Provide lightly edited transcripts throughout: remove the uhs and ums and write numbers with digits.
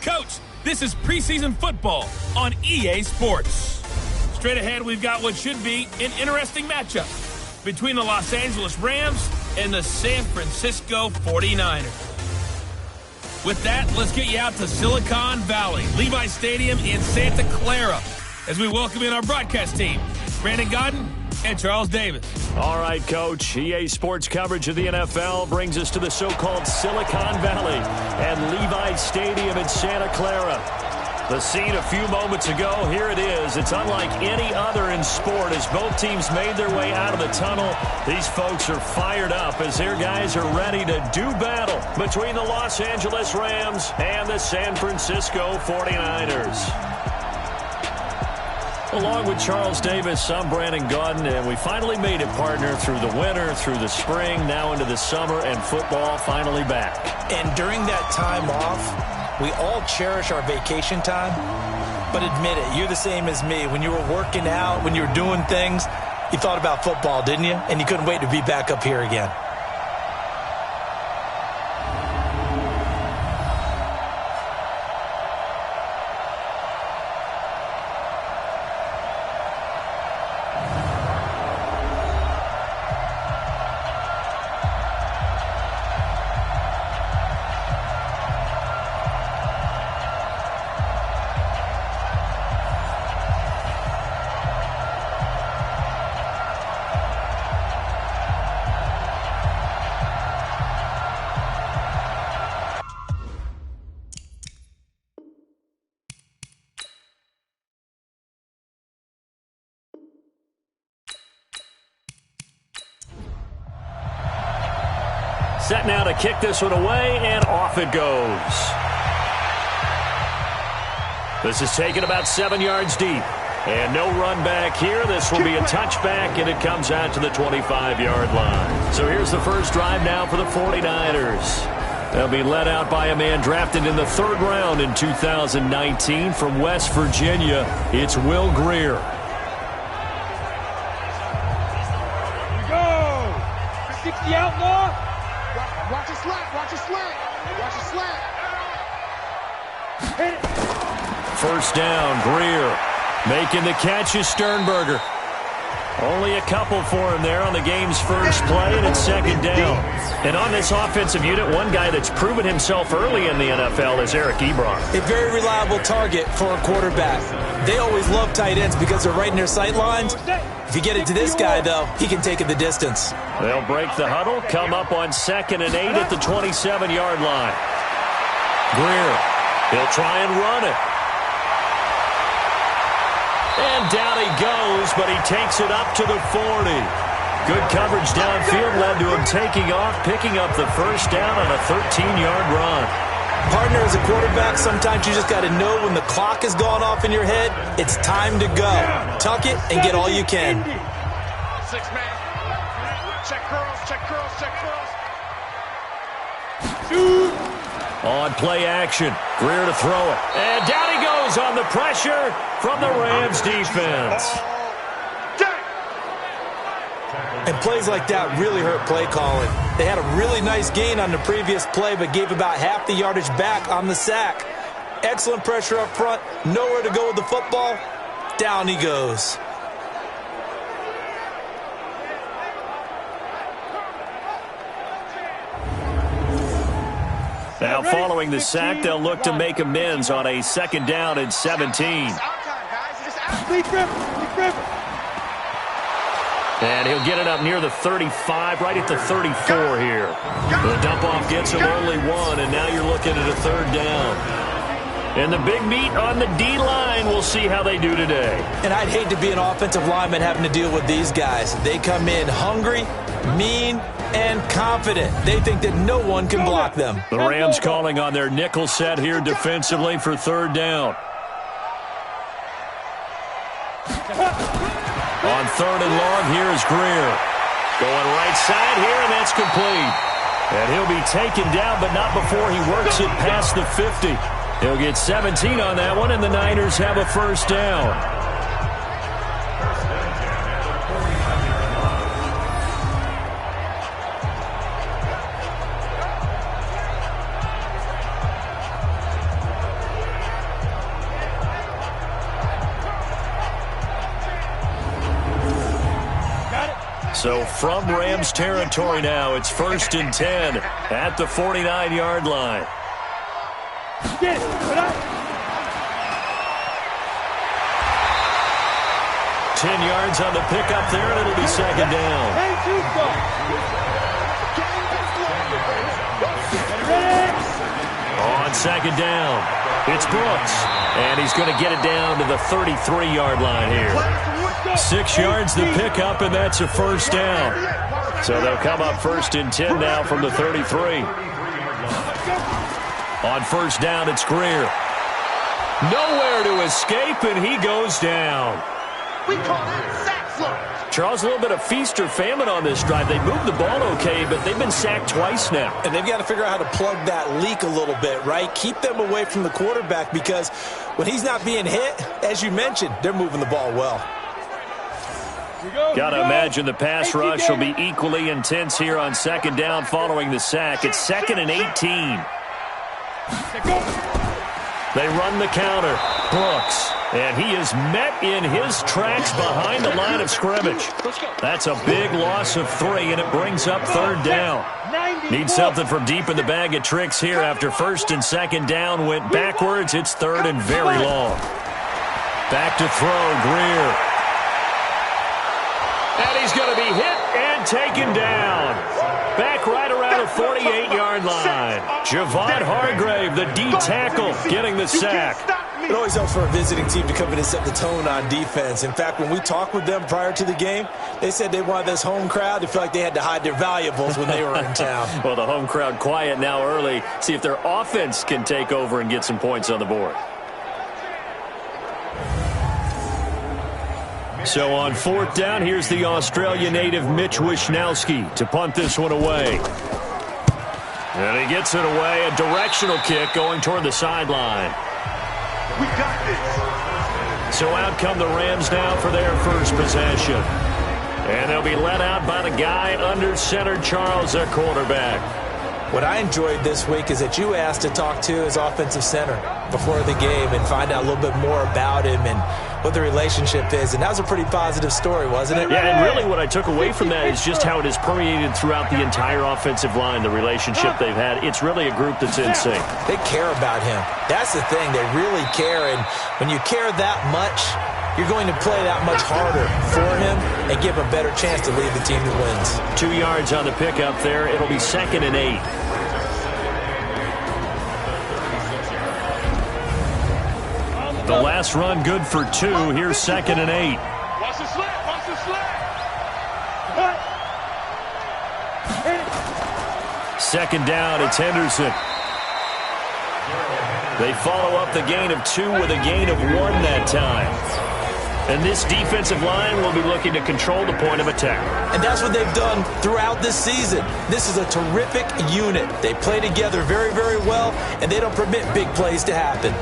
Coach, this is preseason football on EA Sports. Straight ahead, we've got what should be an interesting matchup between the Los Angeles Rams and the San Francisco 49ers. With that, let's get you out to Silicon Valley, Levi Stadium in Santa Clara, as we welcome in our broadcast team, Brandon Godden and Charles Davis. All right, Coach. EA Sports coverage of the NFL brings us to the so-called Silicon Valley and Levi Stadium in Santa Clara. The scene a few moments ago, here it is. It's unlike any other in sport as both teams made their way out of the tunnel. These folks are fired up as their guys are ready to do battle between the Los Angeles Rams and the San Francisco 49ers. Along with Charles Davis, I'm Brandon Godden, and we finally made it, partner, through the winter, through the spring, now into the summer, and football finally back. And during that time off, we all cherish our vacation time, but admit it, you're the same as me. When you were working out, when you were doing things, you thought about football, didn't you? And you couldn't wait to be back up here again. Set now to kick this one away, and off it goes. This is taken about 7 yards deep. And no run back here. This will be a touchback, and it comes out to the 25-yard line. So here's the first drive now for the 49ers. They'll be led out by a man drafted in the 3rd round in 2019 from West Virginia. It's Will Grier. Here we go. 60 outlaw. Watch a slant, watch a slant, watch a slant. Hit it. First down, Grier. Making the catch is Sternberger. Only a couple for him there on the game's first play, and it's 2nd down. And on this offensive unit, one guy that's proven himself early in the NFL is Eric Ebron. A very reliable target for a quarterback. They always love tight ends because they're right in their sight lines. If you get it to this guy, though, he can take it the distance. They'll break the huddle, come up on 2nd and 8 at the 27-yard line. Grier, he'll try and run it. And down he goes, but he takes it up to the 40. Good coverage downfield led to him taking off, picking up the first down on a 13-yard run. Partner, as a quarterback, sometimes you just got to know when the clock has gone off in your head, it's time to go. Tuck it and get all you can. 6-man. Check curls, check curls, check curls. Shoot. On play action, Grier to throw it. And down he goes on the pressure from the Rams defense. And plays like that really hurt play calling. They had a really nice gain on the previous play, but gave about half the yardage back on the sack. Excellent pressure up front, nowhere to go with the football. Down he goes. Now following the sack, they'll look to make amends on a 2nd down and 17. And he'll get it up near the 35, right at the 34 here. The dump-off gets him only 1, and now you're looking at a 3rd down. And the big meat on the D-line, we'll see how they do today. And I'd hate to be an offensive lineman having to deal with these guys. They come in hungry, mean, and confident. They think that no one can block them. The Rams calling on their nickel set here defensively for 3rd down. On 3rd and long, here is Grier. Going right side here, and that's complete. And he'll be taken down, but not before he works it past the 50. He'll get 17 on that one, and the Niners have a 1st down. So from Rams territory now, it's 1st and 10 at the 49-yard line. Get it. 10 yards on the pickup there, and it'll be 2nd down. On 2nd down, it's Brooks, and he's going to get it down to the 33-yard line here. 6 yards the pickup, and that's a 1st down. So they'll come up 1st and 10 now from the 33. On 1st down, it's Greer. Nowhere to escape, and he goes down. We call that sack flush. Charles, a little bit of feast or famine on this drive. They moved the ball okay, but they've been sacked twice now. And they've got to figure out how to plug that leak a little bit, right? Keep them away from the quarterback, because when he's not being hit, as you mentioned, they're moving the ball well. Got to imagine the pass rush will be equally intense here on 2nd down following the sack. It's 2nd and 18. They run the counter. Brooks. And he is met in his tracks behind the line of scrimmage. That's a big loss of 3, and it brings up 3rd down. Need something from deep in the bag of tricks here after 1st and 2nd down went backwards. It's 3rd and very long. Back to throw, Greer. And he's going to be hit and taken down. Back right around the 48-yard line. Javon Hargrave, the D tackle, getting the sack. It always helps for a visiting team to come in and set the tone on defense. In fact, when we talked with them prior to the game, they said they wanted this home crowd to feel like they had to hide their valuables when they were in town. Well, the home crowd quiet now early. See if their offense can take over and get some points on the board. So on 4th down, here's the Australia native Mitch Wishnowsky to punt this one away. And he gets it away, a directional kick going toward the sideline. We got this. So out come the Rams now for their first possession. And they'll be let out by the guy under center, Charles, their quarterback. What I enjoyed this week is that you asked to talk to his offensive center before the game and find out a little bit more about him and what the relationship is. And that was a pretty positive story, wasn't it? Yeah, and really what I took away from that is just how it has permeated throughout the entire offensive line, the relationship they've had. It's really a group that's in sync. They care about him. That's the thing. They really care. And when you care that much, you're going to play that much harder for him and give him a better chance to lead the team that wins. 2 yards on the pickup there. It'll be 2nd and 8. The last run good for 2. Here's 2nd and 8. Watch the slant. Watch the slant. 2nd down, it's Henderson. They follow up the gain of 2 with a gain of 1 that time. And this defensive line will be looking to control the point of attack. And that's what they've done throughout this season. This is a terrific unit. They play together very, very well, and they don't permit big plays to happen.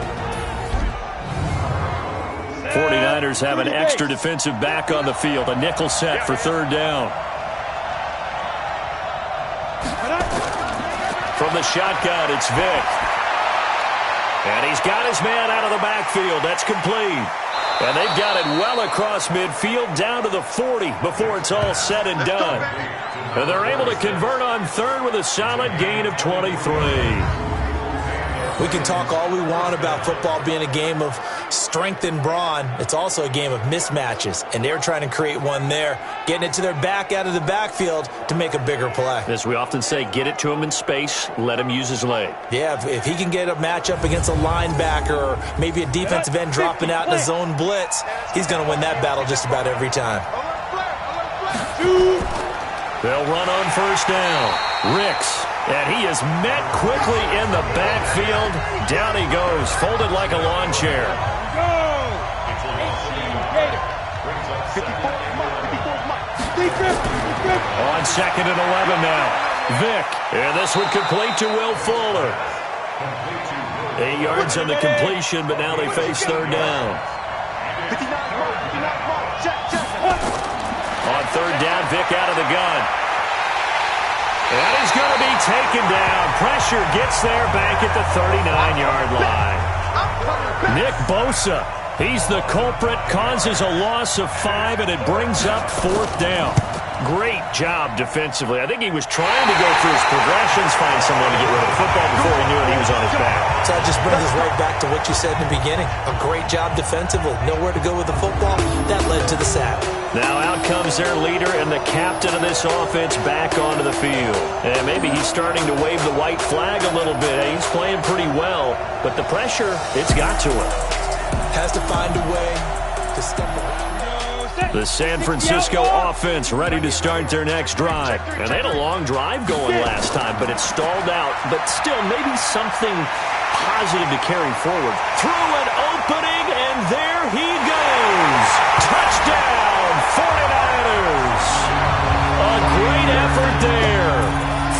49ers have an extra defensive back on the field. A nickel set for 3rd down. From the shotgun, it's Vick. And he's got his man out of the backfield. That's complete. And they've got it well across midfield down to the 40 before it's all said and done. And they're able to convert on 3rd with a solid gain of 23. We can talk all we want about football being a game of strength and brawn. It's also a game of mismatches, and they're trying to create one there, getting it to their back out of the backfield to make a bigger play. As we often say, get it to him in space, let him use his leg. Yeah, if he can get a matchup against a linebacker or maybe a defensive end dropping out in a zone blitz, he's going to win that battle just about every time. They'll run on 1st down. Ricks. And he is met quickly in the backfield. Down he goes, folded like a lawn chair. On 2nd and 11 now. Vick. And this one complete to Will Fuller. 8 yards on the completion, but now they face 3rd down. On 3rd down, Vick out of the gun. And he's going to be taken down. Pressure gets there back at the 39-yard line. Nick Bosa, he's the culprit, causes a loss of 5, and it brings up 4th down. Great job defensively. I think he was trying to go through his progressions, find someone to get rid of the football before he knew it, he was on his back. So that just brings us right back to what you said in the beginning. A great job defensively. Nowhere to go with the football. That led to the sack. Now out comes their leader and the captain of this offense back onto the field. And maybe he's starting to wave the white flag a little bit. He's playing pretty well, but the pressure, it's got to him. Has to find a way to step away. The San Francisco offense ready to start their next drive. And they had a long drive going last time, but it stalled out. But still, maybe something positive to carry forward. Through an opening, and there he goes. Touchdown, 49ers. A great effort there.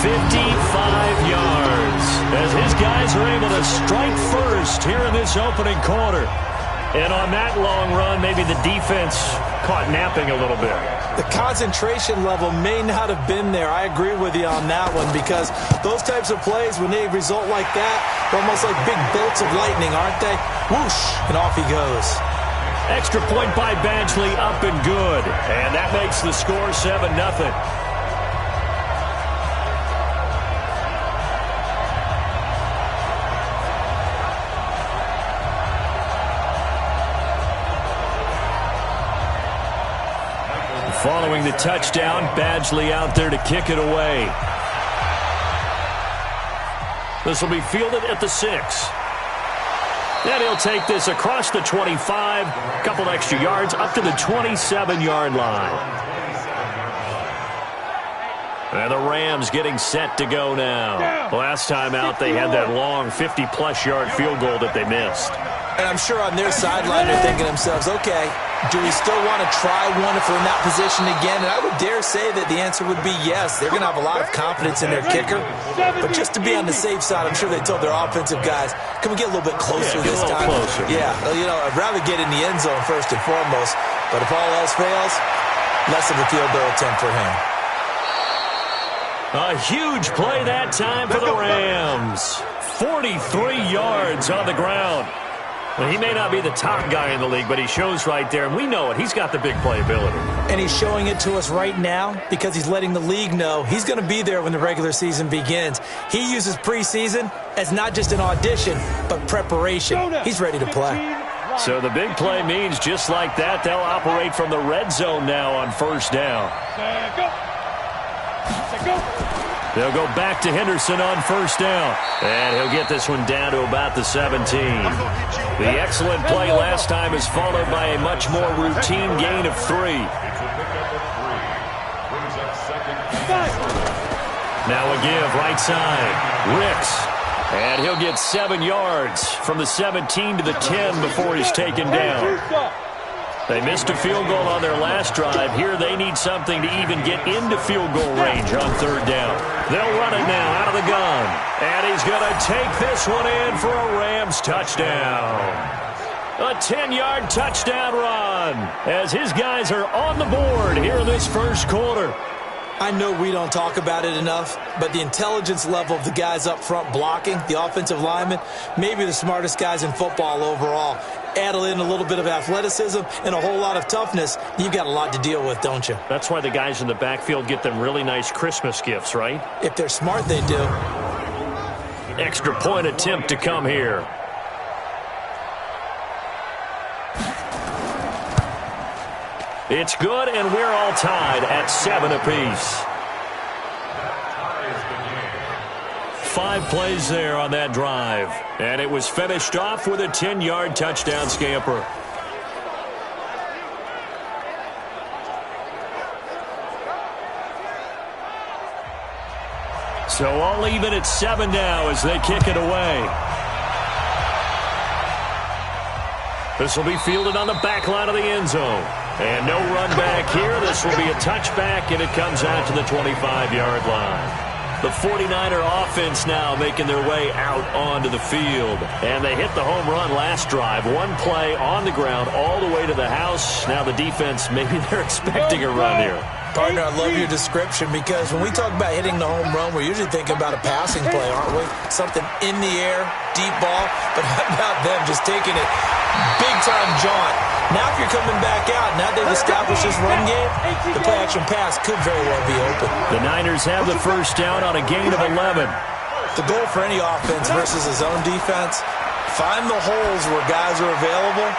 55 yards as his guys are able to strike first here in this opening quarter. And on that long run, maybe the defense caught napping a little bit. The concentration level may not have been there. I agree with you on that one, because those types of plays, when they result like that, they're almost like big bolts of lightning, aren't they? Whoosh, and off he goes. Extra point by Badgley, up and good. And that makes the score 7-0. Following the touchdown, Badgley out there to kick it away. This will be fielded at the 6. And he'll take this across the 25, a couple extra yards, up to the 27-yard line. And the Rams getting set to go now. Last time out, they had that long 50-plus yard field goal that they missed. And I'm sure on their sideline they're thinking to themselves, okay, do we still want to try one if we're in that position again? And I would dare say that the answer would be yes. They're going to have a lot of confidence in their kicker. But just to be on the safe side, I'm sure they told their offensive guys, can we get a little bit closer this time? Closer. Yeah, you know, I'd rather get in the end zone first and foremost. But if all else fails, less of a field goal attempt for him. A huge play that time for the Rams. 43 yards on the ground. Well, he may not be the top guy in the league, but he shows right there, and we know it. He's got the big playability. And he's showing it to us right now because he's letting the league know he's going to be there when the regular season begins. He uses preseason as not just an audition, but preparation. He's ready to play. So the big play means just like that, they'll operate from the red zone now on first down. They'll go back to Henderson on first down. And he'll get this one down to about the 17. The excellent play last time is followed by a much more routine gain of 3. Now a give right side. Ricks. And he'll get 7 yards from the 17 to the 10 before he's taken down. They missed a field goal on their last drive. Here they need something to even get into field goal range on third down. They'll run it now out of the gun. And he's going to take this one in for a Rams touchdown. A 10-yard touchdown run as his guys are on the board here in this first quarter. I know we don't talk about it enough, but the intelligence level of the guys up front blocking, the offensive linemen, maybe the smartest guys in football overall. Add in a little bit of athleticism and a whole lot of toughness, you've got a lot to deal with, don't you? That's why the guys in the backfield get them really nice Christmas gifts, right? If they're smart, they do. Extra point attempt to come here. It's good, and we're all tied at 7 apiece. 5 plays there on that drive. And it was finished off with a 10-yard touchdown scamper. So all even at 7 now as they kick it away. This will be fielded on the back line of the end zone. And no run back here. This will be a touchback, and it comes out to the 25-yard line. The 49er offense now making their way out onto the field. And they hit the home run last drive. 1 play on the ground all the way to the house. Now the defense, maybe they're expecting a run here. Partner, I love your description because when we talk about hitting the home run, we're usually thinking about a passing play, aren't we? Something in the air, deep ball. But how about them just taking it big-time jaunt Now if you're coming back out, now they've established this run game, the play-action pass could very well be open. The Niners have the first down on a gain of 11. The goal for any offense versus a zone defense, find the holes where guys are available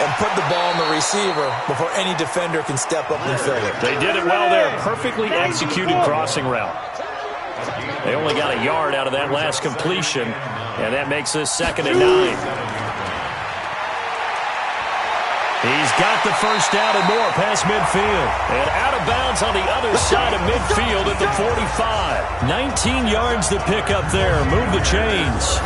and put the ball on the receiver before any defender can step up and fill it. They did it well there. Perfectly executed crossing route. They only got a yard out of that last completion, and that makes this 2nd and 9. He's got the first down and more past midfield. And out of bounds on the other side of midfield at the 45. 19 yards to pick up there. Move the chains.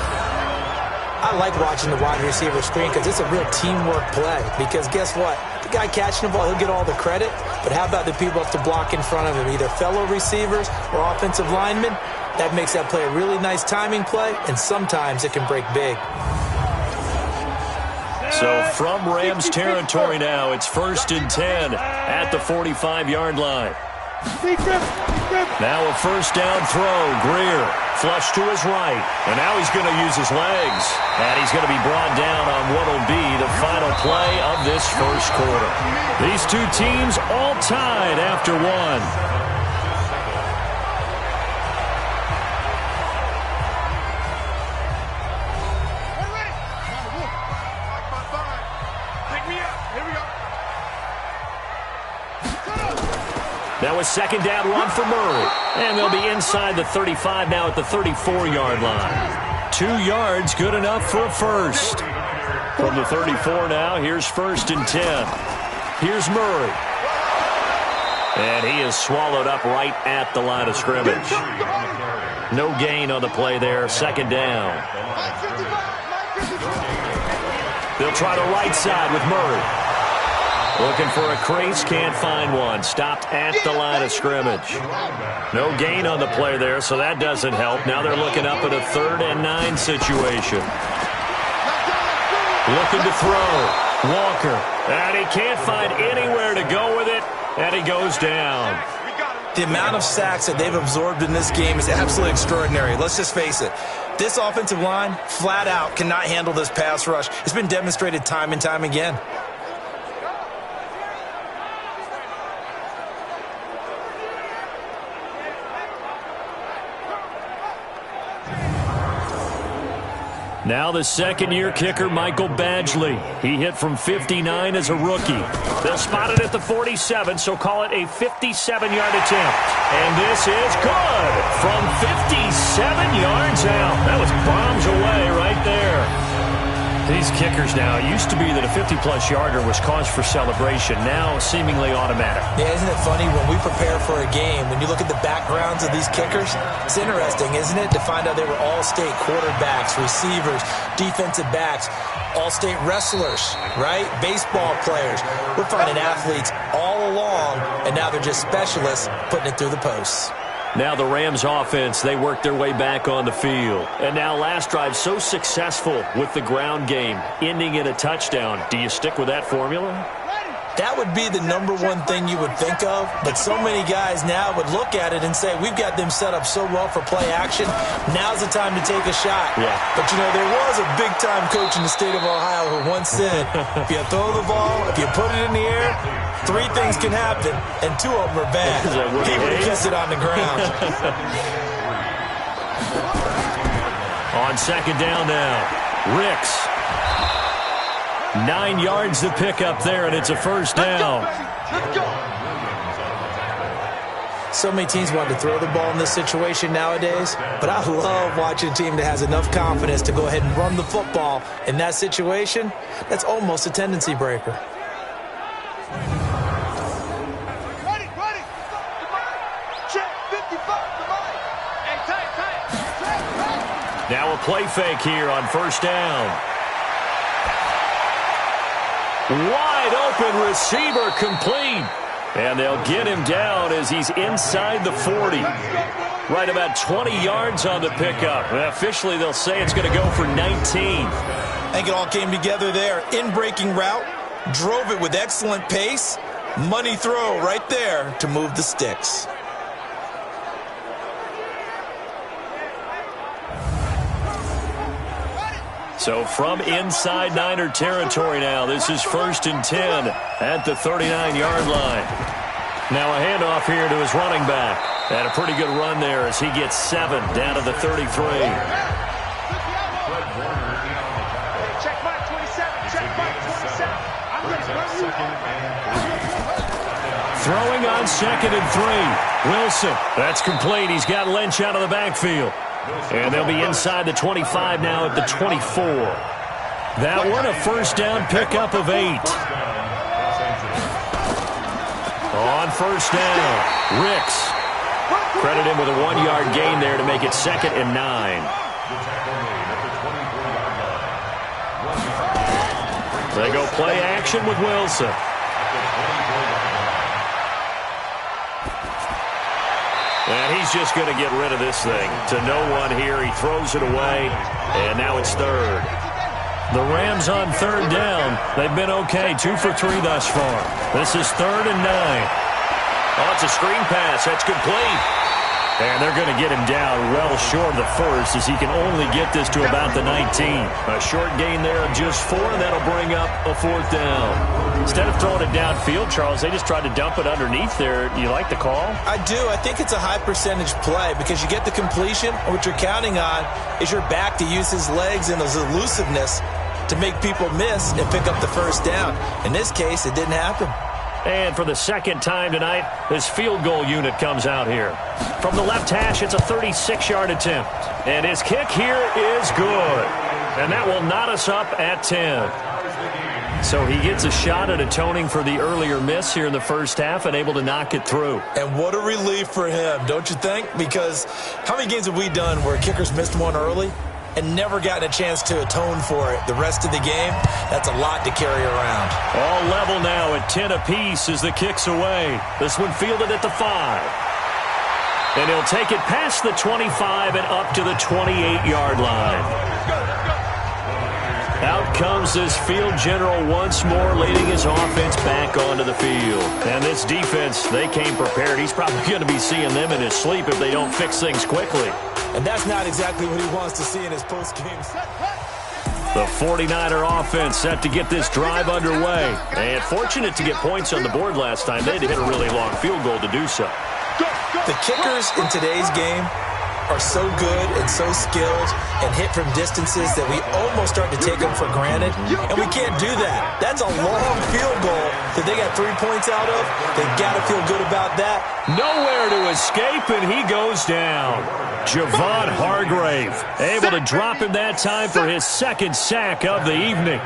I like watching the wide receiver screen because it's a real teamwork play. Because guess what? The guy catching the ball, he'll get all the credit. But how about the people have to block in front of him, either fellow receivers or offensive linemen? That makes that play a really nice timing play, and sometimes it can break big. So from Rams territory now, it's 1st and 10 at the 45-yard line. Now a first down throw. Greer flush to his right. And now he's going to use his legs. And he's going to be brought down on what will be the final play of this first quarter. These two teams all tied after one. Now a 2nd down run for Murray. And they'll be inside the 35 now at the 34-yard line. 2 yards, good enough for a first. From the 34 now, here's 1st and 10. Here's Murray. And he is swallowed up right at the line of scrimmage. No gain on the play there, 2nd down. They'll try the right side with Murray. Looking for a crease, can't find one. Stopped at the line of scrimmage. No gain on the play there, so that doesn't help. Now they're looking up at a 3rd and 9 situation. Looking to throw. Walker. And he can't find anywhere to go with it, and he goes down. The amount of sacks that they've absorbed in this game is absolutely extraordinary. Let's just face it. This offensive line, flat out, cannot handle this pass rush. It's been demonstrated time and time again. Now the 2nd-year kicker, Michael Badgley. He hit from 59 as a rookie. They'll spot it at the 47, so call it a 57-yard attempt. And this is good from 57 yards out. That was bombs away right there. These kickers now, it used to be that a 50-plus yarder was cause for celebration. Now seemingly automatic. Yeah, isn't it funny when we prepare for a game, when you look at the backgrounds of these kickers, it's interesting, isn't it, to find out they were all-state quarterbacks, receivers, defensive backs, all-state wrestlers, right? Baseball players. We're finding athletes all along, and now they're just specialists putting it through the posts. Now the Rams offense, they work their way back on the field. And now last drive so successful with the ground game, ending in a touchdown. Do you stick with that formula? That would be the #1 thing you would think of, but so many guys now would look at it and say, we've got them set up so well for play action, now's the time to take a shot. Yeah. But, you know, there was a big-time coach in the state of Ohio who once said, if you throw the ball, if you put it in the air, 3 things can happen, and 2 of them are bad. He would have kissed it on the ground. On 2nd down now, Ricks. 9 yards to pick up there, and it's a first down. So many teams want to throw the ball in this situation nowadays, but I love watching a team that has enough confidence to go ahead and run the football in that situation. That's almost a tendency breaker. Now a play fake here on first down. Wide open receiver complete. And they'll get him down as he's inside the 40. Right about 20 yards on the pickup. And officially, they'll say it's going to go for 19. I think it all came together there. In-breaking route, drove it with excellent pace. Money throw right there to move the sticks. So from inside Niner territory now, this is 1st and 10 at the 39-yard line. Now a handoff here to his running back. And a pretty good run there as he gets 7 down to the 33. Check Mike 27. Check Mike 27. I'm going to run you. Throwing on 2nd and 3. Wilson. That's complete. He's got Lynch out of the backfield. And they'll be inside the 25 now at the 24. That one a first down pickup of 8. On first down, Ricks. Credit him with a 1-yard gain there to make it 2nd and 9. They go play action with Wilson. And he's just going to get rid of this thing. To no one here. He throws it away. And now it's 3rd. The Rams on 3rd down. They've been okay. 2 for 3 thus far. This is 3rd and 9. Oh, it's a screen pass. That's complete. And they're going to get him down well short of the first as he can only get this to about the 19. A short gain there of just 4, and that'll bring up a 4th down. Instead of throwing it downfield, Charles, they just tried to dump it underneath there. You like the call? I do. I think it's a high-percentage play because you get the completion, and what you're counting on is your back to use his legs and his elusiveness to make people miss and pick up the first down. In this case, it didn't happen. And for the 2nd time tonight, this field goal unit comes out here. From the left hash, it's a 36-yard attempt. And his kick here is good. And that will knot us up at 10. So he gets a shot at atoning for the earlier miss here in the first half and able to knock it through. And what a relief for him, don't you think? Because how many games have we done where kickers missed one early and never gotten a chance to atone for it the rest of the game? That's a lot to carry around. All level now at 10 apiece as the kick's away. This one fielded at the 5. And he'll take it past the 25 and up to the 28-yard line. Out comes this field general once more, leading his offense back onto the field. And this defense, they came prepared. He's probably going to be seeing them in his sleep if they don't fix things quickly. And that's not exactly what he wants to see in his postgame. The 49er offense set to get this drive underway. And fortunate to get points on the board last time. They had to hit a really long field goal to do so. The kickers in today's game are so good and so skilled and hit from distances that we almost start to take them for granted. And we can't do that. That's a long field goal that they got 3 points out of. They've got to feel good about that. Nowhere to escape, and he goes down. Javon Hargrave able to drop him that time for his 2nd sack of the evening.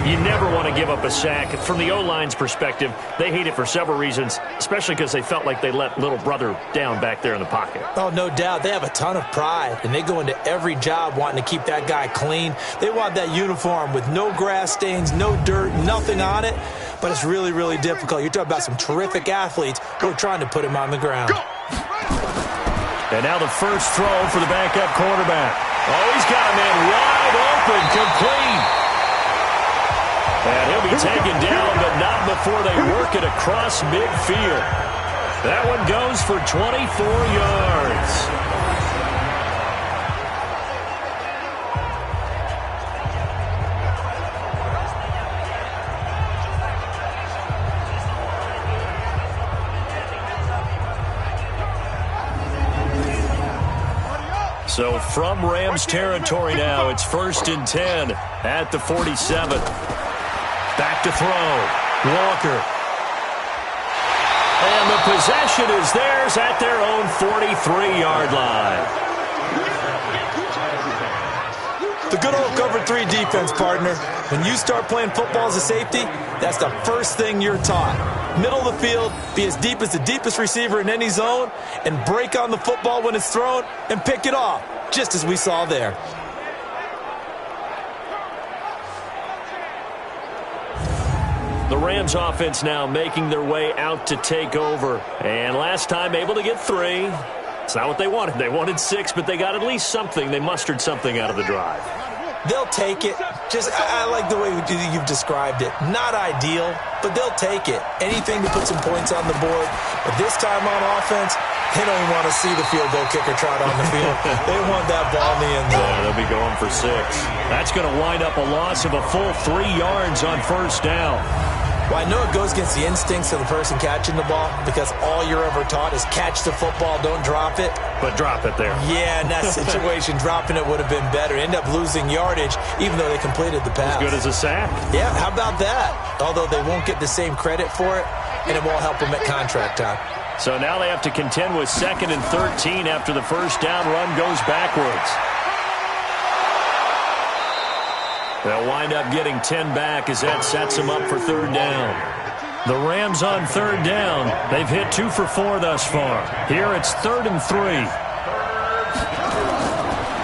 You never want to give up a sack. From the O-line's perspective, they hate it for several reasons, especially because they felt like they let little brother down back there in the pocket. Oh, no doubt. They have a ton of pride, and they go into every job wanting to keep that guy clean. They want that uniform with no grass stains, no dirt, nothing on it. But it's really, really difficult. You're talking about some terrific athletes who are trying to put him on the ground. And now the first throw for the backup quarterback. Oh, he's got a man wide open, complete. And he'll be taken down, but not before they work it across midfield. That one goes for 24 yards. So from Rams territory now, it's 1st and 10 at the 47. Back to throw. Walker. And the possession is theirs at their own 43-yard line. The good old cover 3 defense, partner. When you start playing football as a safety, that's the first thing you're taught. Middle of the field, be as deep as the deepest receiver in any zone, and break on the football when it's thrown and pick it off, just as we saw there. The Rams offense now making their way out to take over. And last time able to get 3. It's not what they wanted. They wanted 6, but they got at least something. They mustered something out of the drive. They'll take it. I like the way you've described it. Not ideal, but they'll take it. Anything to put some points on the board. But this time on offense, They don't even want to see the field goal kicker trot on the field. They want that ball in the end zone. Yeah, they'll be going for 6. That's going to wind up a loss of a full 3 yards on first down. Well, I know it goes against the instincts of the person catching the ball because all you're ever taught is catch the football, don't drop it. But drop it there. Yeah, in that situation, dropping it would have been better. End up losing yardage, even though they completed the pass. As good as a sack. Yeah, how about that? Although they won't get the same credit for it, and it won't help them at contract time. So now they have to contend with 2nd and 13 after the first down run goes backwards. They'll wind up getting 10 back as that sets them up for 3rd down. The Rams on 3rd down. They've hit 2 for 4 thus far. Here it's 3rd and 3.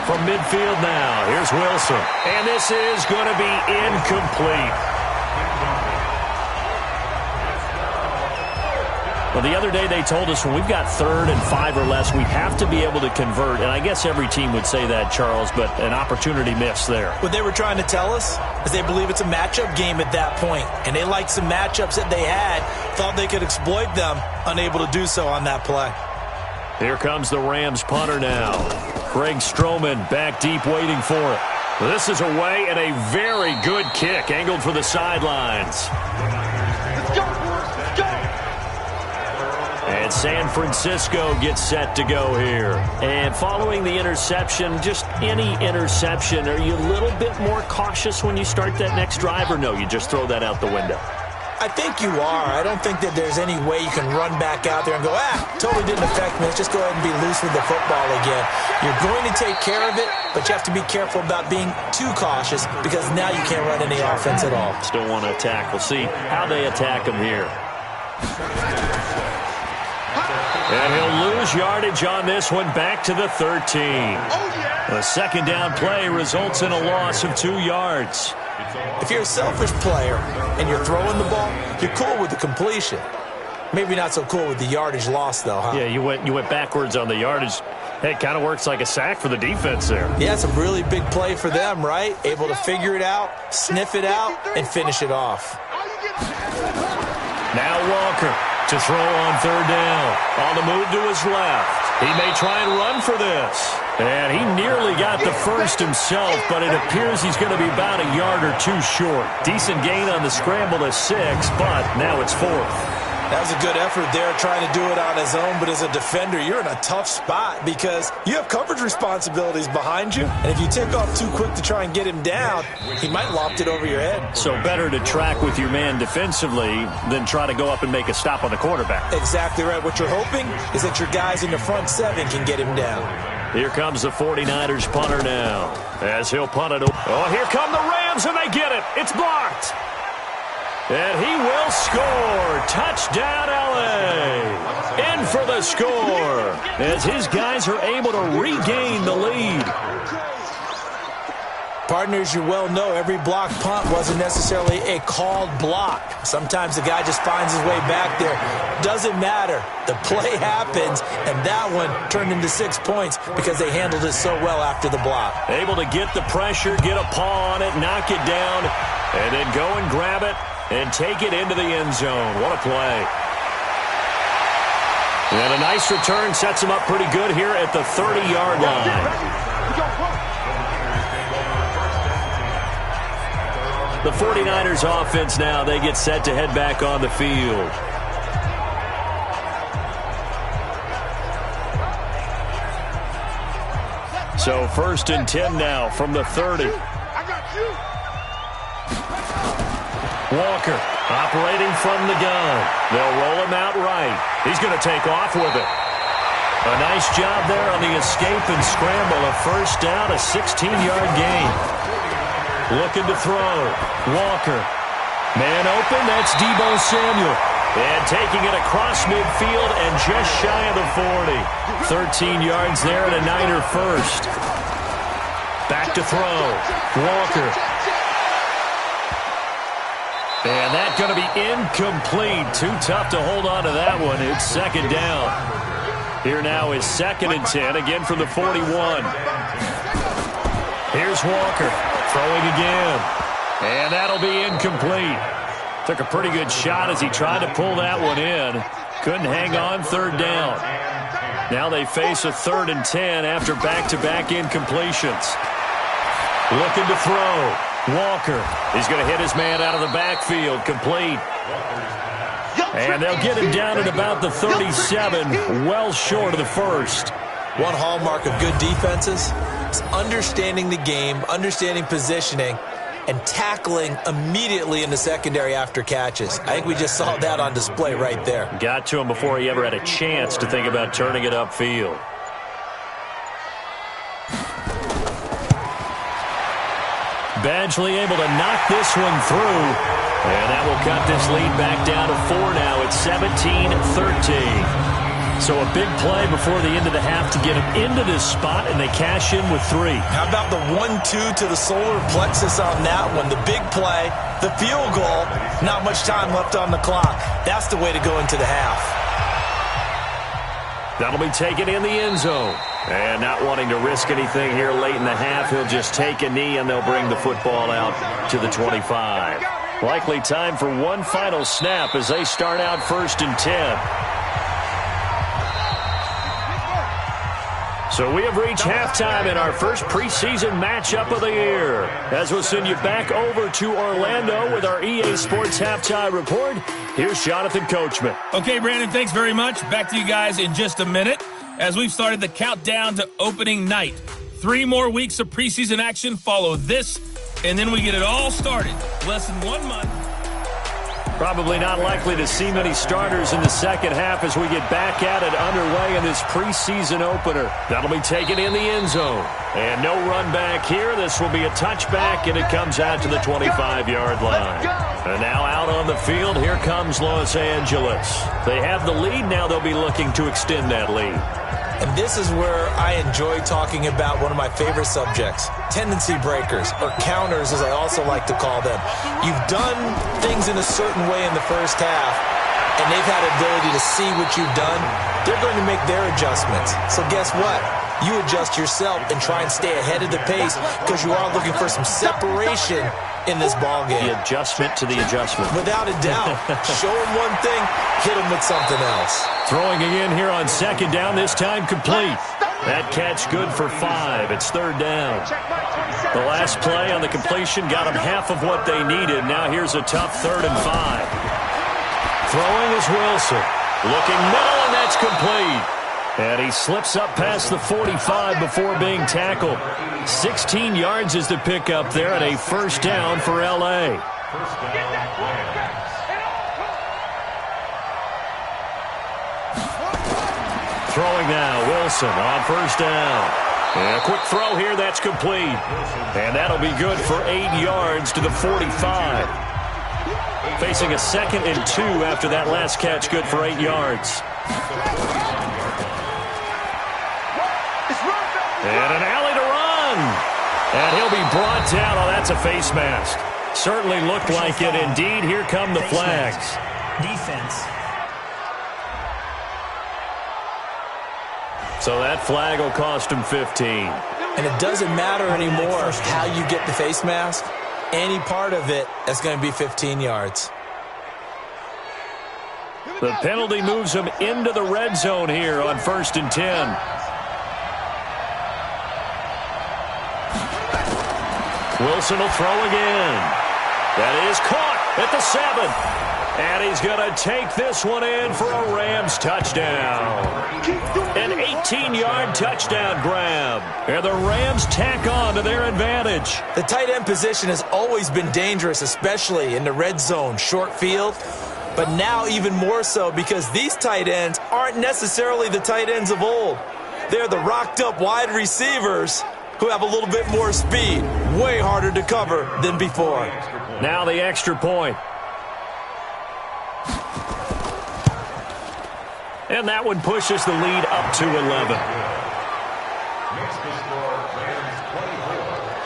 From midfield now, here's Wilson. And this is going to be incomplete. Well, the other day they told us when we've got 3rd and 5 or less, we have to be able to convert. And I guess every team would say that, Charles, but an opportunity missed there. What they were trying to tell us is they believe it's a matchup game at that point. And they liked some matchups that they had, thought they could exploit them, unable to do so on that play. Here comes the Rams punter now. Greg Stroman back deep waiting for it. This is away and a very good kick angled for the sidelines. And San Francisco gets set to go here. And following the interception, just any interception, are you a little bit more cautious when you start that next drive, or no, you just throw that out the window? I think you are. I don't think that there's any way you can run back out there and go, totally didn't affect me. Let's just go ahead and be loose with the football again. You're going to take care of it, but you have to be careful about being too cautious because now you can't run any offense at all. Still want to attack. We'll see how they attack him here. And he'll lose yardage on this one back to the 13. The 2nd down play results in a loss of 2 yards. If you're a selfish player and you're throwing the ball, you're cool with the completion. Maybe not so cool with the yardage loss, though, huh? Yeah, you went backwards on the yardage. Hey, it kind of works like a sack for the defense there. Yeah, it's a really big play for them, right? Able to figure it out, sniff it out, and finish it off. Now Walker to throw on 3rd down. On the move to his left. He may try and run for this. And he nearly got the first himself, but it appears he's going to be about a yard or 2 short. Decent gain on the scramble to 6, but now it's 4th. That was a good effort there trying to do it on his own, but as a defender, you're in a tough spot because you have coverage responsibilities behind you, and if you take off too quick to try and get him down, he might loft it over your head. So better to track with your man defensively than try to go up and make a stop on the quarterback. Exactly right. What you're hoping is that your guys in the front 7 can get him down. Here comes the 49ers punter now as he'll punt it. Oh, here come the Rams, and they get it. It's blocked. And he will score. Touchdown, L.A. In for the score as his guys are able to regain the lead. Partners, you well know every block punt wasn't necessarily a called block. Sometimes the guy just finds his way back there. Doesn't matter. The play happens, and that one turned into 6 points because they handled it so well after the block. Able to get the pressure, get a paw on it, knock it down, and then go and grab it and take it into the end zone. What a play. And a nice return sets him up pretty good here at the 30-yard line. The 49ers offense now, they get set to head back on the field. So 1st and 10 now from the 30. Walker operating from the gun. They'll roll him out right. He's going to take off with it. A nice job there on the escape and scramble. A first down, a 16-yard gain. Looking to throw. Walker. Man open, that's Deebo Samuel. And taking it across midfield and just shy of the 40. 13 yards there and a Niner first. Back to throw. Walker. And that's going to be incomplete. Too tough to hold on to that one. It's 2nd down. Here now is 2nd and 10, again from the 41. Here's Walker. Throwing again. And that'll be incomplete. Took a pretty good shot as he tried to pull that one in. Couldn't hang on 3rd down. Now they face a 3rd and 10 after back-to-back incompletions. Looking to throw. Walker is going to hit his man out of the backfield. Complete. And they'll get him down at about the 37, well short of the first. One hallmark of good defenses is understanding the game, understanding positioning, and tackling immediately in the secondary after catches. I think we just saw that on display right there. Got to him before he ever had a chance to think about turning it upfield. Badgley able to knock this one through. And that will cut this lead back down to 4 now. It's 17-13. So a big play before the end of the half to get them into this spot, and they cash in with 3. How about the 1-2 to the solar plexus on that one? The big play, the field goal, not much time left on the clock. That's the way to go into the half. That'll be taken in the end zone. And not wanting to risk anything here late in the half, he'll just take a knee, and they'll bring the football out to the 25. Likely time for one final snap as they start out 1st and 10. So we have reached halftime in our first preseason matchup of the year. As we'll send you back over to Orlando with our EA Sports Halftime Report, here's Jonathan Coachman. Okay, Brandon, thanks very much. Back to you guys in just a minute as we've started the countdown to opening night. 3 more weeks of preseason action follow this, and then we get it all started. Less than 1 month. Probably not likely to see many starters in the second half as we get back at it underway in this preseason opener. That'll be taken in the end zone. And no run back here. This will be a touchback, and it comes out to the 25-yard line. And now out on the field, here comes Los Angeles. They have the lead. Now they'll be looking to extend that lead. And this is where I enjoy talking about one of my favorite subjects, tendency breakers, or counters as I also like to call them. You've done things in a certain way in the first half, and they've had ability to see what you've done. They're going to make their adjustments. So guess what? You adjust yourself and try and stay ahead of the pace because you are looking for some separation in this ball game. The adjustment to the adjustment. Without a doubt. Show them one thing, hit them with something else. Throwing again here on 2nd down, this time complete. That catch good for 5. It's 3rd down. The last play on the completion got them half of what they needed. Now here's a tough 3rd and 5. Throwing is Wilson. Looking middle, and that's complete. And he slips up past the 45 before being tackled. 16 yards is the pickup there, and a 1st down for L.A. Throwing now, Wilson on 1st down. And a quick throw here, that's complete. And that'll be good for 8 yards to the 45. Facing a 2nd and 2 after that last catch, good for 8 yards. And an alley to run. And he'll be brought down. Oh, that's a face mask. Certainly looked like it. Indeed, here come the flags. Defense. So that flag will cost him 15. And it doesn't matter anymore how you get the face mask. Any part of it is going to be 15 yards. The penalty moves him into the red zone here on 1st and 10. Wilson will throw again. That is caught at the 7. And he's going to take this one in for a Rams touchdown. An 18-yard touchdown grab. And the Rams tack on to their advantage. The tight end position has always been dangerous, especially in the red zone, short field. But now even more so because these tight ends aren't necessarily the tight ends of old. They're the rocked-up wide receivers who have a little bit more speed. Way harder to cover than before. Now the extra point. And that one pushes the lead up to 11.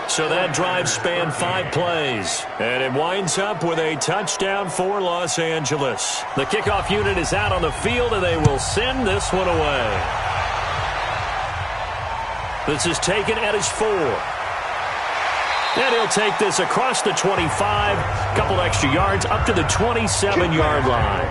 So that drive spanned 5 plays. And it winds up with a touchdown for Los Angeles. The kickoff unit is out on the field, and they will send this one away. This is taken at his 4. And he'll take this across the 25. A couple extra yards up to the 27-yard line.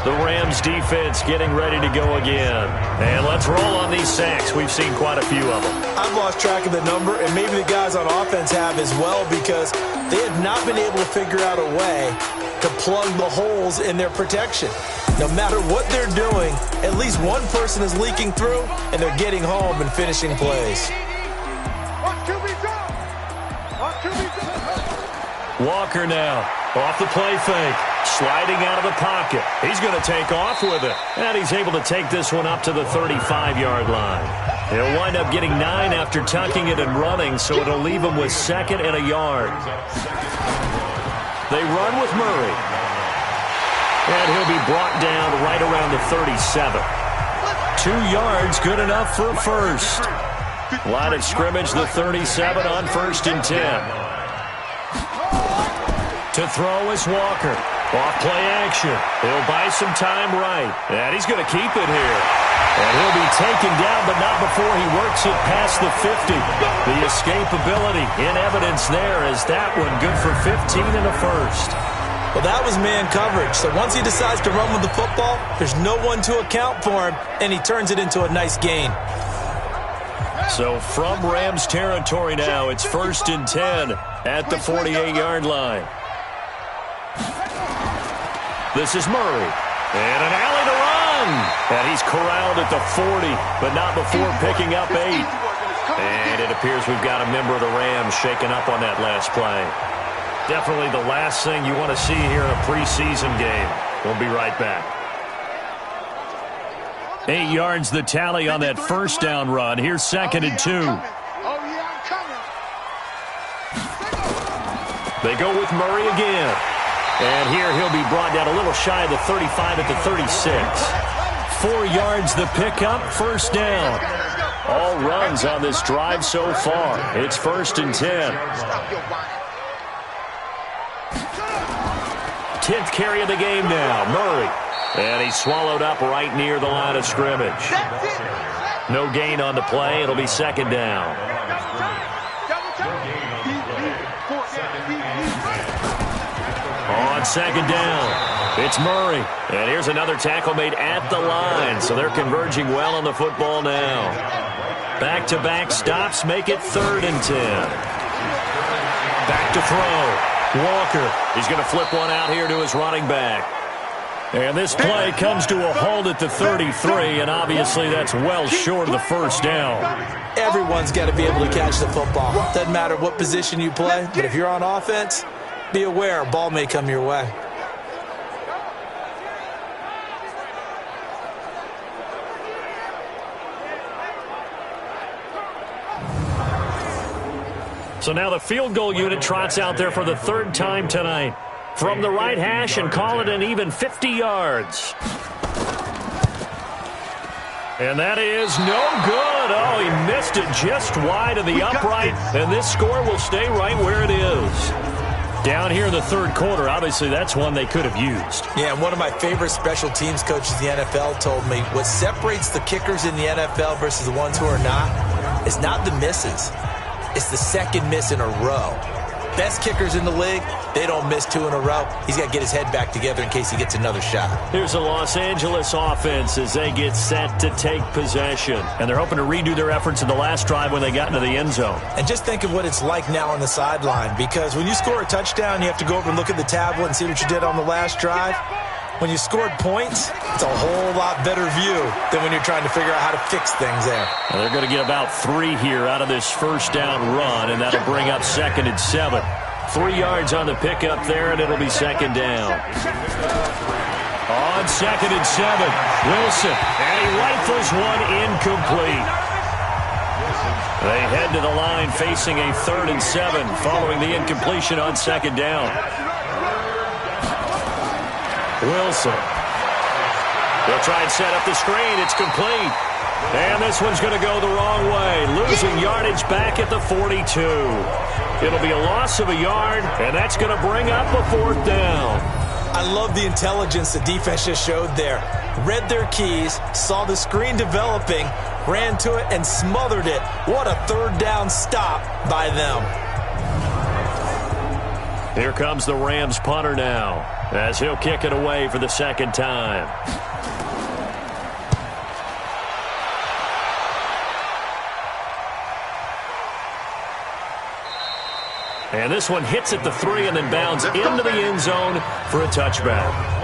The Rams defense getting ready to go again. And let's roll on these sacks. We've seen quite a few of them. I've lost track of the number, and maybe the guys on offense have as well, because they have not been able to figure out a way to plug the holes in their protection. No matter what they're doing, at least one person is leaking through, and they're getting home and finishing plays. Walker now, off the play fake, sliding out of the pocket. He's going to take off with it, and he's able to take this one up to the 35-yard line. He'll wind up getting 9 after tucking it and running, so it'll leave him with 2nd and a yard. They run with Murray, and he'll be brought down right around the 37. 2 yards, good enough for a first. Line of scrimmage, the 37 on 1st and 10. To throw is Walker. Off play action. He'll buy some time right. And he's going to keep it here. And he'll be taken down, but not before he works it past the 50. The escapability in evidence there is that one good for 15 and a first. Well, that was man coverage. So once he decides to run with the football, there's no one to account for him, and he turns it into a nice gain. So from Rams territory now, it's 1st and 10 at the 48-yard line. This is Murray. And an alley to run. And he's corralled at the 40, but not before picking up 8. And it appears we've got a member of the Rams shaken up on that last play. Definitely the last thing you want to see here in a preseason game. We'll be right back. 8 yards the tally on that first down run. Here's 2nd and 2. They go with Murray again. And here he'll be brought down a little shy of the 35 at the 36. 4 yards the pickup, 1st down. All runs on this drive so far. It's 1st and 10. 10th carry of the game now, Murray. And he's swallowed up right near the line of scrimmage. No gain on the play. It'll be 2nd down. On 2nd down, it's Murray. And here's another tackle made at the line, so they're converging well on the football now. Back-to-back stops make it 3rd and 10. Back to throw. Walker, he's going to flip one out here to his running back. And this play comes to a halt at the 33, and obviously that's well short of the 1st down. Everyone's got to be able to catch the football. Doesn't matter what position you play, but if you're on offense, be aware a ball may come your way. So now the field goal unit trots out there for the 3rd time tonight. From the right hash and call it an even 50 yards. And that is no good. Oh, he missed it just wide of the upright, and this score will stay right where it is. Down here in the 3rd quarter, obviously that's one they could have used. Yeah, and one of my favorite special teams coaches in the NFL told me what separates the kickers in the NFL versus the ones who are not is not the misses. It's the 2nd miss in a row. Best kickers in the league, they don't miss 2 in a row. He's got to get his head back together in case he gets another shot. Here's the Los Angeles offense as they get set to take possession. And they're hoping to redo their efforts in the last drive when they got into the end zone. And just think of what it's like now on the sideline, because when you score a touchdown, you have to go over and look at the tablet and see what you did on the last drive. When you scored points, it's a whole lot better view than when you're trying to figure out how to fix things there. Well, they're going to get about 3 here out of this 1st down run, and that'll bring up 2nd and 7. 3 yards on the pickup there, and it'll be 2nd down. On 2nd and 7, Wilson, and he rifles one incomplete. They head to the line facing a 3rd and 7 following the incompletion on 2nd down. Wilson. They'll try and set up the screen. It's complete. And this one's going to go the wrong way. Losing yardage back at the 42. It'll be a loss of a yard, and that's going to bring up a 4th down. I love the intelligence the defense just showed there. Read their keys, saw the screen developing, ran to it, and smothered it. What a 3rd down stop by them. Here comes the Rams punter now, as he'll kick it away for the second time. And this one hits at the 3 and then bounds into the end zone for a touchback.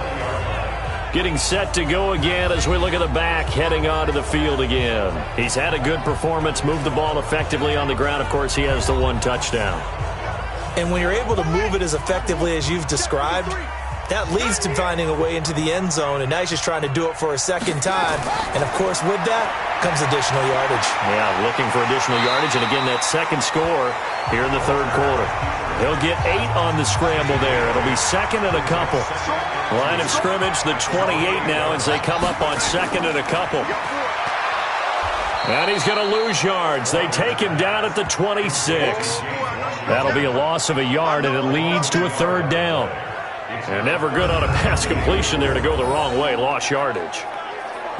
Getting set to go again as we look at the back heading onto the field again. He's had a good performance, moved the ball effectively on the ground. Of course, he has the 1 touchdown. And when you're able to move it as effectively as you've described, that leads to finding a way into the end zone, and now he's just trying to do it for a second time. And, of course, with that comes additional yardage. Yeah, looking for additional yardage, and again, that second score here in the third quarter. He'll get 8 on the scramble there. It'll be second and a couple. Line of scrimmage, the 28 now as they come up on second and a couple. And he's going to lose yards. They take him down at the 26. That'll be a loss of a yard, and it leads to a third down. And never good on a pass completion there to go the wrong way. Lost yardage.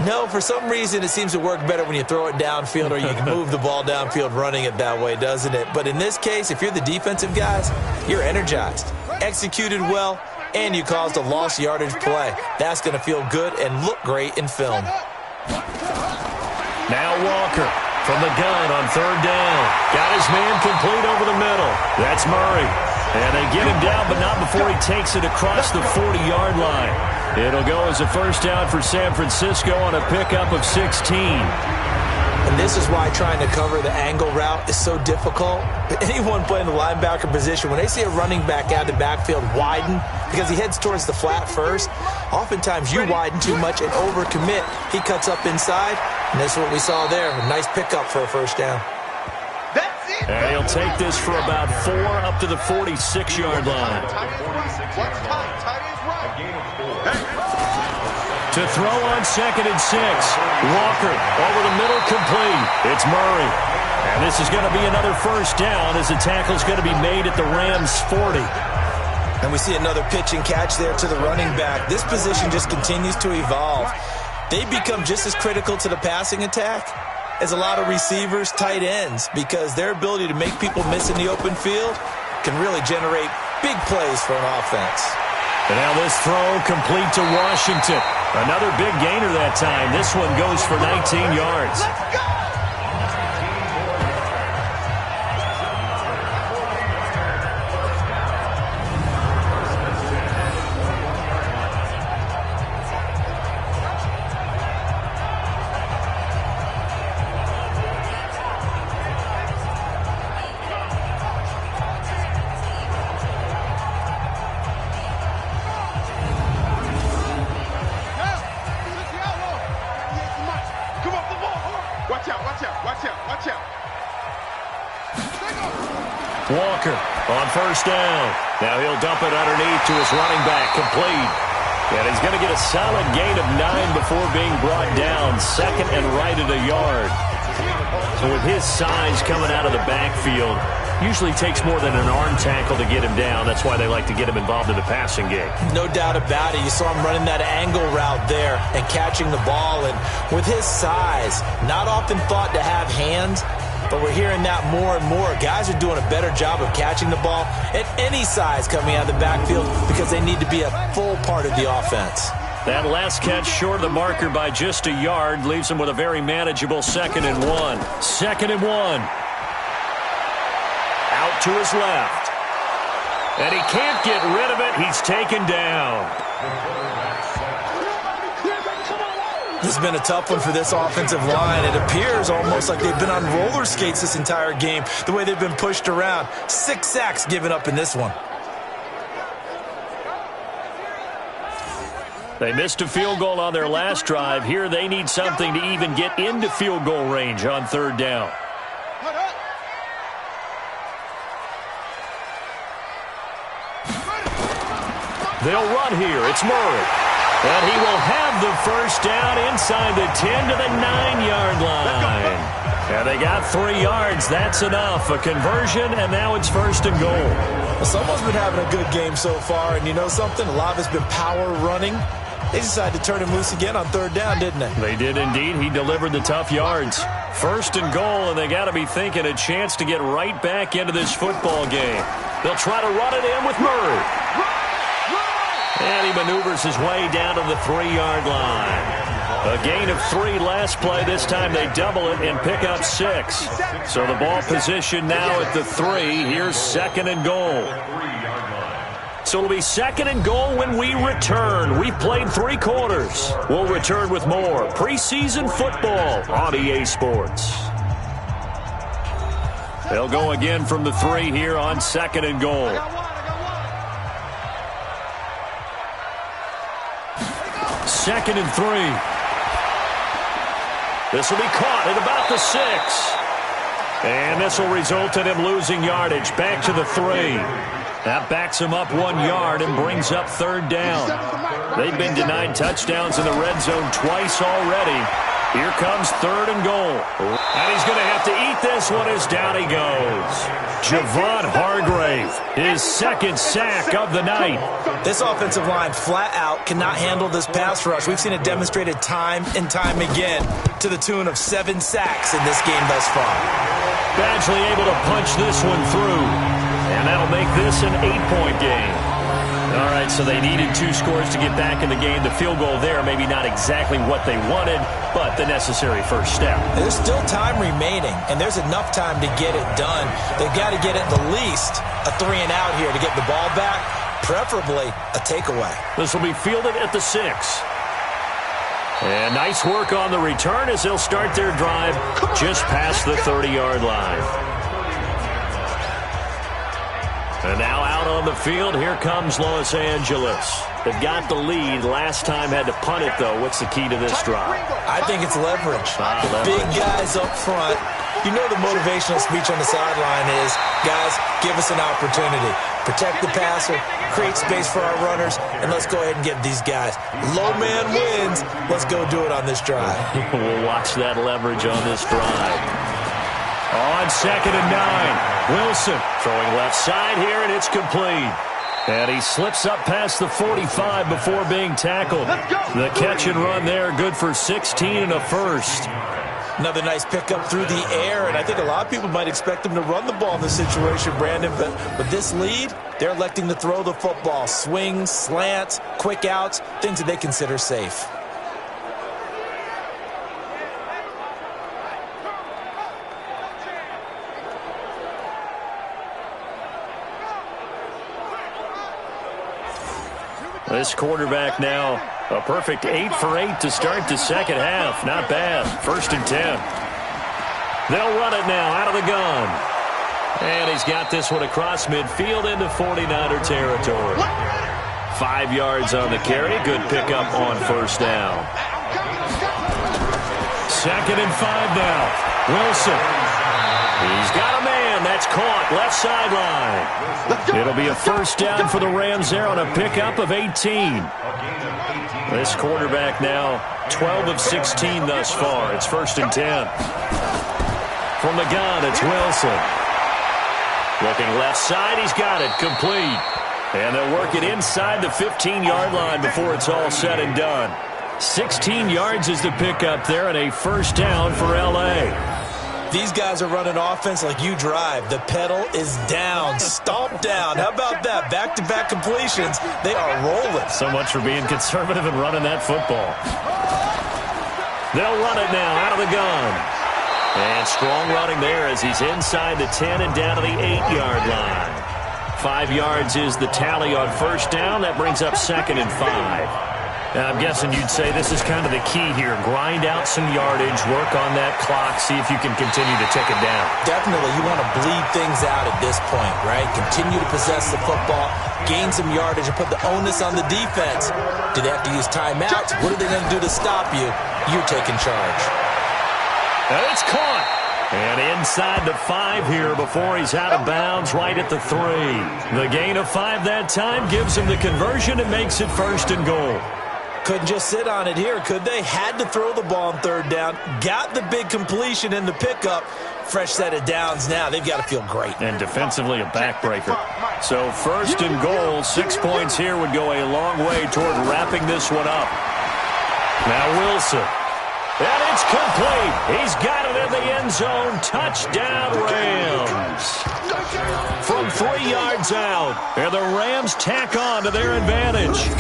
No, for some reason it seems to work better when you throw it downfield or you can move the ball downfield running it that way, doesn't it? But in this case, if you're the defensive guys, you're energized, executed well, and you caused a lost yardage play. That's going to feel good and look great in film. Now Walker from the gun on third down. Got his man complete over the middle. That's Murray. And they get him down, but not before he takes it across the 40-yard line. It'll go as a first down for San Francisco on a pickup of 16. And this is why trying to cover the angle route is so difficult. Anyone playing the linebacker position, when they see a running back out of the backfield widen, because he heads towards the flat first, oftentimes you widen too much and overcommit. He cuts up inside, and that's what we saw there. A nice pickup for a first down. And he'll take this for about 4 up to the 46-yard line. To throw on second and 6. Walker over the middle, complete. It's Murray. And this is going to be another first down as the tackle's going to be made at the Rams' 40. And we see another pitch and catch there to the running back. This position just continues to evolve. They become just as critical to the passing attack as a lot of receivers, tight ends, because their ability to make people miss in the open field can really generate big plays for an offense. And now this throw complete to Washington. Another big gainer that time. This one goes for 19 yards. Let's go! Walker on first down. Now he'll dump it underneath to his running back, complete. And he's going to get a solid gain of 9 before being brought down. Second and right at a yard. So with his size coming out of the backfield, usually takes more than an arm tackle to get him down. That's why they like to get him involved in the passing game. No doubt about it. You saw him running that angle route there and catching the ball. And with his size, not often thought to have hands, but we're hearing that more and more. Guys are doing a better job of catching the ball at any size coming out of the backfield because they need to be a full part of the offense. That last catch short of the marker by just a yard leaves him with a very manageable 2nd and 1. 2nd and 1. Out to his left. And he can't get rid of it. He's taken down. This has been a tough one for this offensive line. It appears almost like they've been on roller skates this entire game, the way they've been pushed around. 6 sacks given up in this one. They missed a field goal on their last drive. Here they need something to even get into field goal range on third down. They'll run here. It's Murray. And he will have the first down inside the 10 to the 9-yard line. And they got 3 yards. That's enough. A conversion, and now it's 1st and goal. Well, someone's been having a good game so far, and you know something? A lot of it's been power running. They decided to turn him loose again on third down, didn't they? They did indeed. He delivered the tough yards. First and goal, and they got to be thinking a chance to get right back into this football game. They'll try to run it in with Murray. And he maneuvers his way down to the 3-yard line. A gain of 3 last play. This time they double it and pick up 6. So the ball position now at the 3. Here's second and goal. So it'll be second and goal when we return. We've played 3 quarters. We'll return with more preseason football on EA Sports. They'll go again from the 3 here on second and goal. Second and 3. This will be caught at about the 6. And this will result in him losing yardage. Back to the 3. That backs him up 1 yard and brings up third down. They've been denied touchdowns in the red zone twice already. Here comes third and goal. And he's going to have to eat this one as down he goes. Javon Hargrave, his second sack of the night. This offensive line flat out cannot handle this pass rush. We've seen it demonstrated time and time again to the tune of 7 sacks in this game thus far. Badgley able to punch this one through. And that'll make this an 8-point game. All right, so they needed 2 scores to get back in the game. The field goal there, maybe not exactly what they wanted, but the necessary first step. There's still time remaining, and there's enough time to get it done. They've got to get at the least a 3 and out here to get the ball back, preferably a takeaway. This will be fielded at the 6. And nice work on the return as they'll start their drive just past the 30-yard line. And now out on the field, here comes Los Angeles. They've got the lead. Last time had to punt it, though. What's the key to this drive? I think it's leverage. Leverage. Big guys up front. You know the motivational speech on the sideline is, guys, give us an opportunity. Protect the passer, create space for our runners, and let's go ahead and get these guys. Low man wins. Let's go do it on this drive. We'll watch that leverage on this drive. On second and 9, Wilson throwing left side here, and it's complete. And he slips up past the 45 before being tackled. The catch and run there, good for 16 and a first. Another nice pickup through the air, and I think a lot of people might expect him to run the ball in this situation, Brandon, but with this lead, they're electing to throw the football. Swings, slants, quick outs, things that they consider safe. This quarterback now, a perfect 8 for 8 to start the second half. Not bad. First and 10. They'll run it now out of the gun. And he's got this one across midfield into 49er territory. 5 yards on the carry. Good pickup on first down. Second and 5 now. Wilson. He's got a man. That's caught. Left sideline. It'll be a first down for the Rams there on a pickup of 18. This quarterback now 12 of 16 thus far. It's first and 10. From the gun, it's Wilson. Looking left side. He's got it. Complete. And they'll work it inside the 15-yard line before it's all said and done. 16 yards is the pickup there and a first down for L.A. These guys are running offense like you drive. The pedal is down, stomp down. How about that? Back-to-back completions. They are rolling. So much for being conservative and running that football. They'll run it now out of the gun. And strong running there as he's inside the 10 and down to the 8-yard line. 5 yards is the tally on first down. That brings up second and 5. Now, I'm guessing you'd say this is kind of the key here. Grind out some yardage, work on that clock, see if you can continue to tick it down. Definitely. You want to bleed things out at this point, right? Continue to possess the football, gain some yardage, and put the onus on the defense. Do they have to use timeouts? What are they going to do to stop you? You're taking charge. And it's caught. And inside the 5 here before he's out of bounds right at the 3. The gain of 5 that time gives him the conversion and makes it first and goal. Couldn't just sit on it here, could they? Had to throw the ball on third down. Got the big completion in the pickup. fresh set of downs now. They've got to feel great. And defensively, a backbreaker. So first and goal, 6 points here would go a long way toward wrapping this one up. Now Wilson. And it's complete. He's got it in the end zone. Touchdown, Rams. From 3 yards out. And the Rams tack on to their advantage.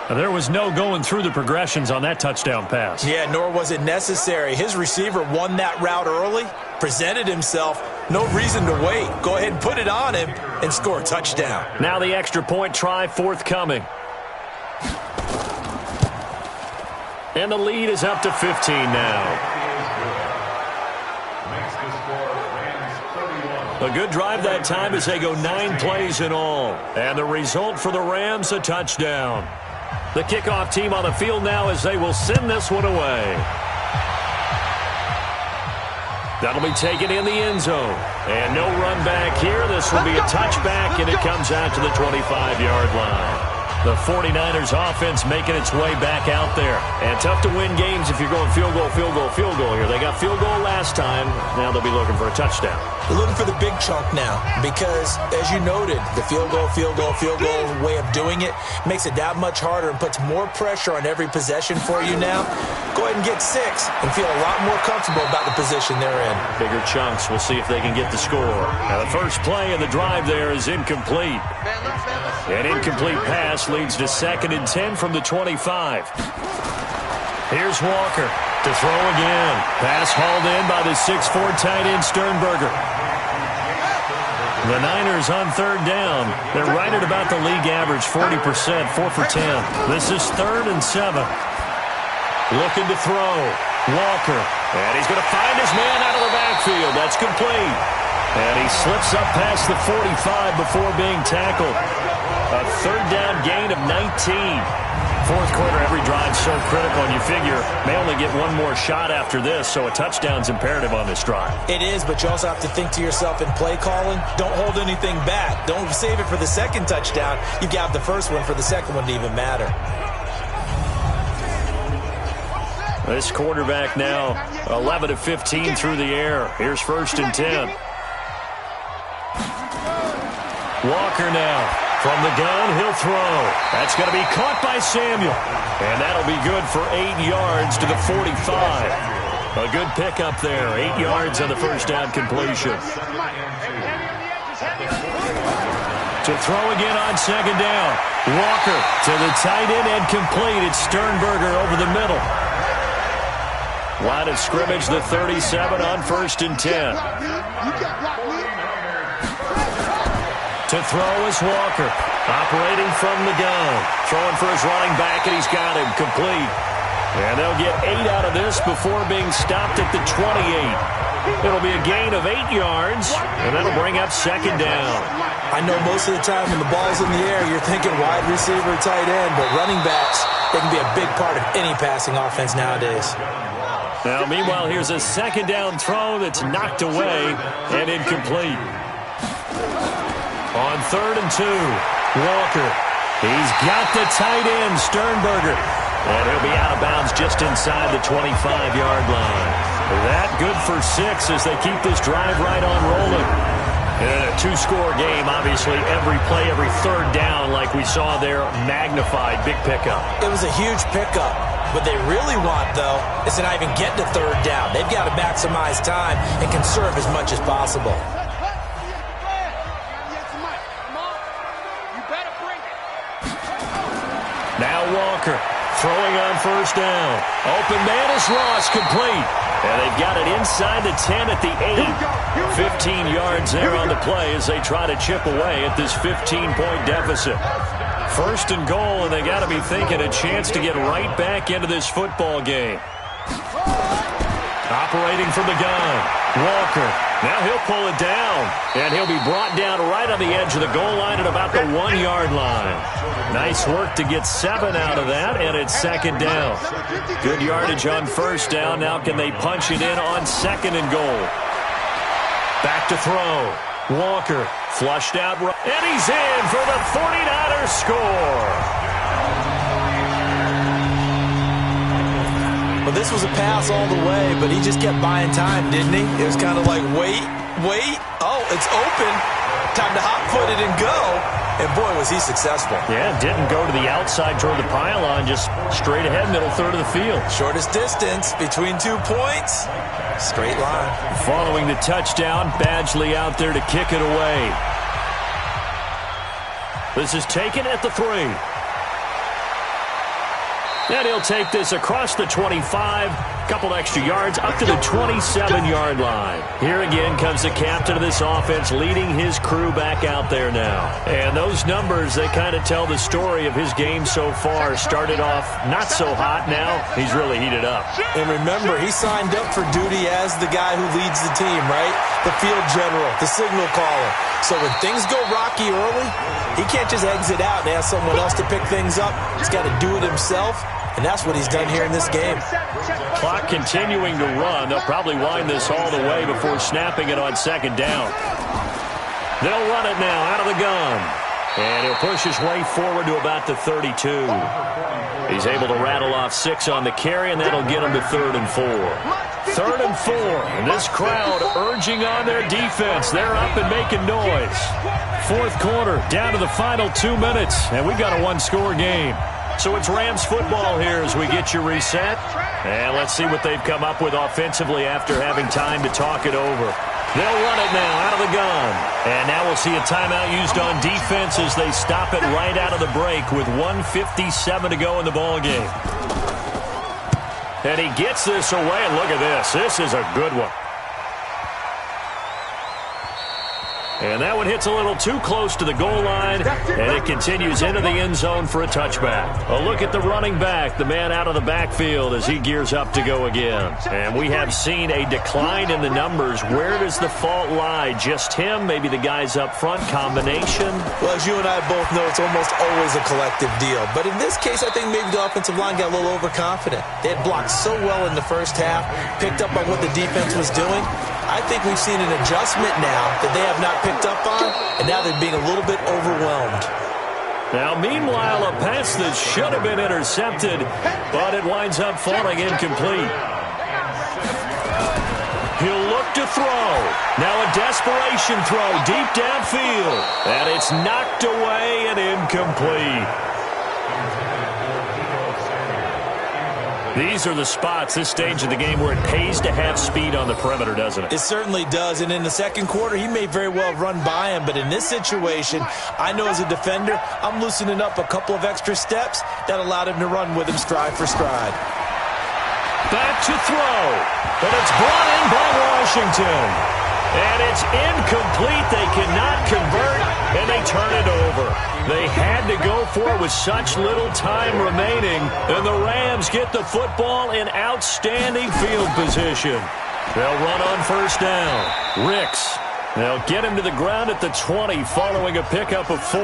There was no going through the progressions on that touchdown pass. Yeah, nor was it necessary. His receiver won that route early, presented himself. No reason to wait. Go ahead and put it on him and score a touchdown. Now the extra point try forthcoming. And the lead is up to 15 now. A good drive that time as they go 9 plays in all. And the result for the Rams, a touchdown. The kickoff team on the field now as they will send this one away. That'll be taken in the end zone. And no run back here. This will be a touchback, and it comes out to the 25-yard line. The 49ers offense making its way back out there. And tough to win games if you're going field goal, field goal, field goal here. They got field goal last time. Now they'll be looking for a touchdown. They're looking for the big chunk now because, as you noted, the field goal way of doing it makes it that much harder and puts more pressure on every possession for you now. Go ahead and get 6 and feel a lot more comfortable about the position they're in. Bigger chunks. We'll see if they can get the score. Now the first play of the drive there is incomplete. An incomplete pass leads to 2nd and 10 from the 25. Here's Walker to throw again. Pass hauled in by the 6'4" tight end Sternberger. The Niners on 3rd down. They're right at about the league average, 40%, 4 for 10. This is 3rd and 7. Looking to throw. Walker. And he's going to find his man out of the backfield. That's complete. And he slips up past the 45 before being tackled. A 3rd down gain of 19. 4th quarter, every drive so critical, and you figure may only get one more shot after this, so a touchdown's imperative on this drive. It is, but you also have to think to yourself in play calling, don't hold anything back. Don't save it for the 2nd touchdown. You got the first one for the 2nd one to even matter. This quarterback now 11 of 15 through the air. Here's 1st and 10. Walker now. From the gun, he'll throw. That's going to be caught by Samuel. And that'll be good for 8 yards to the 45. A good pickup there. 8 yards on the first down completion. To throw again on 2nd down. Walker to the tight end and complete. It's Sternberger over the middle. Line of scrimmage, the 37 on 1st and 10. To throw is Walker, operating from the gun. Throwing for his running back, and he's got him complete. And they'll get 8 out of this before being stopped at the 28. It'll be a gain of 8 yards, and that'll bring up 2nd down. I know most of the time when the ball's in the air, you're thinking wide receiver, tight end, but running backs, they can be a big part of any passing offense nowadays. Now, meanwhile, here's a 2nd down throw that's knocked away and incomplete. On 3rd and 2, Walker. He's got the tight end, Sternberger. And he'll be out of bounds just inside the 25-yard line. That good for 6 as they keep this drive right on rolling. In a 2-score game, obviously, every play, every 3rd down, like we saw there, magnified, big pickup. It was a huge pickup. What they really want, though, is to not even get to 3rd down. They've got to maximize time and conserve as much as possible. Now Walker throwing on 1st down. Open man is Ross, complete. And they've got it inside the 10 at the 8. 15 yards there on the play as they try to chip away at this 15-point deficit. 1st and goal, and they got to be thinking a chance to get right back into this football game. Operating from the gun, Walker. Now he'll pull it down, and he'll be brought down right on the edge of the goal line at about the 1-yard line. Nice work to get 7 out of that, and it's 2nd down. Good yardage on 1st down. Now can they punch it in on 2nd and goal? Back to throw. Walker flushed out, and he's in for the 49ers score. Well, this was a pass all the way, but he just kept buying time, didn't he? It was kind of like, wait. Oh, it's open. Time to hot-foot it and go. And, boy, was he successful. Yeah, didn't go to the outside toward the pylon, just straight ahead, middle third of the field. Shortest distance between 2 points. Straight line. Following the touchdown, Badgley out there to kick it away. This is taken at the 3. And he'll take this across the 25, couple extra yards, up to the 27-yard line. Here again comes the captain of this offense, leading his crew back out there now. And those numbers, they kind of tell the story of his game so far. Started off not so hot, now he's really heated up. And remember, he signed up for duty as the guy who leads the team, right? The field general, the signal caller. So when things go rocky early, he can't just exit out and ask someone else to pick things up. He's got to do it himself. And that's what he's done here in this game. Clock continuing to run. They'll probably wind this all the way before snapping it on second down. They'll run it now out of the gun. And he'll push his way forward to about the 32. He's able to rattle off 6 on the carry, and that'll get him to 3rd and 4. 3rd and 4. And this crowd urging on their defense. They're up and making noise. 4th quarter, down to the final 2 minutes, and we've got a one-score game. So it's Rams football here as we get you reset. And let's see what they've come up with offensively after having time to talk it over. They'll run it now out of the gun. And now we'll see a timeout used on defense as they stop it right out of the break with 1:57 to go in the ballgame. And he gets this away, and look at this. This is a good one. And that one hits a little too close to the goal line, and it continues into the end zone for a touchback. A look at the running back, the man out of the backfield as he gears up to go again. And we have seen a decline in the numbers. Where does the fault lie? Just him? Maybe the guys up front? Combination? Well, as you and I both know, it's almost always a collective deal. But in this case, I think maybe the offensive line got a little overconfident. They had blocked so well in the first half, picked up on what the defense was doing. I think we've seen an adjustment now that they have not picked up on, and now they're being a little bit overwhelmed. Now, meanwhile, a pass that should have been intercepted, but it winds up falling incomplete. He'll look to throw. Now a desperation throw deep downfield, and it's knocked away and incomplete. These are the spots, this stage of the game, where it pays to have speed on the perimeter, doesn't it? It certainly does, and in the second quarter, he may very well run by him, but in this situation, I know as a defender, I'm loosening up a couple of extra steps that allowed him to run with him stride for stride. Back to throw, but it's brought in by Washington. And it's incomplete. They cannot convert, and they turn it over. They had to go for it with such little time remaining, and the Rams get the football in outstanding field position. They'll run on first down. Ricks. They'll get him to the ground at the 20 following a pickup of 4.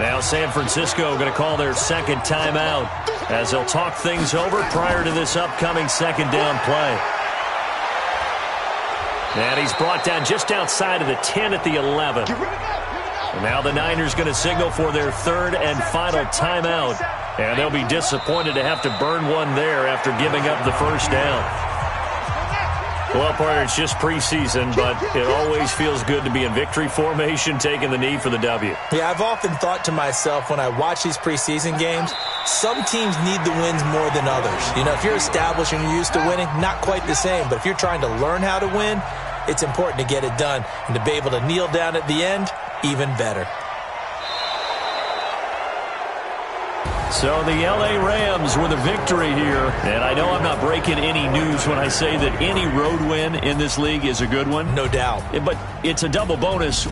Now San Francisco going to call their second timeout as they'll talk things over prior to this upcoming second down play. And he's brought down just outside of the 10 at the 11. And now the Niners going to signal for their third and final timeout. And they'll be disappointed to have to burn one there after giving up the first down. Well, partner, it's just preseason, but it always feels good to be in victory formation, taking the knee for the W. Yeah, I've often thought to myself when I watch these preseason games, some teams need the wins more than others. You know, if you're established and you're used to winning, not quite the same. But if you're trying to learn how to win, it's important to get it done. And to be able to kneel down at the end, even better. So the L.A. Rams with a victory here. And I know I'm not breaking any news when I say that any road win in this league is a good one. No doubt. But it's a double bonus